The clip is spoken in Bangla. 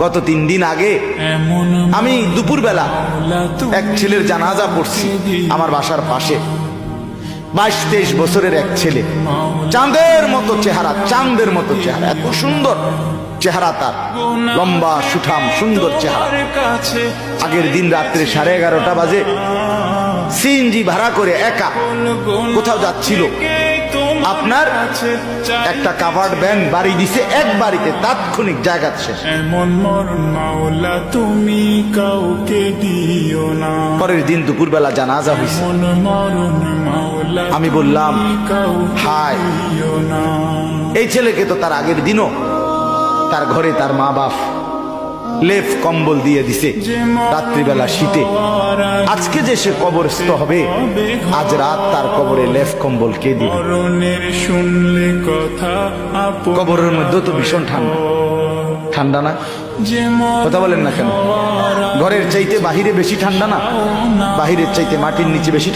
গত 3 দিন আগে আমি দুপুরবেলা এক ছেলের জানাজা পড়ছি আমার বাসার পাশে। 22-23 বছরের এক ছেলে, চাঁদের মতো চেহারা, চাঁদের মতো চেহারা, এত সুন্দর চেহারা তার, লম্বা সুঠাম সুন্দর চেহারা। আগের দিন রাত্রে 11:30 বাজে সিএনজি ভাড়া করে একা কোথাও যাচ্ছিল, আপনার একটা কাভার্ড ভ্যান বাড়ি দিছে, এক বাড়িতে তাৎক্ষণিক জায়গা শেষ। তুমি কাউকে দিও না। পরের দিন দুপুরবেলা জানাজা হয়েছে। আমি বললাম হায়, এই ছেলেকে তো তার আগের দিনও তার ঘরে তার মা বাপ লেপ কম্বল দিয়ে দিছে রাত্রিবেলা শীতে। আজকে যে সে কবরস্থ হবে, আজ রাত তার কবরে লেপ কম্বল কে দিবে? কবরের মধ্যে তো ভীষণ ঠান্ডা, ঠান্ডা না? কথা বলেন না কেন? ঘরের চাইতে বাহিরে বেশি ঠান্ডা না? বাহিরের চাইতে মাটির নিচে বেশি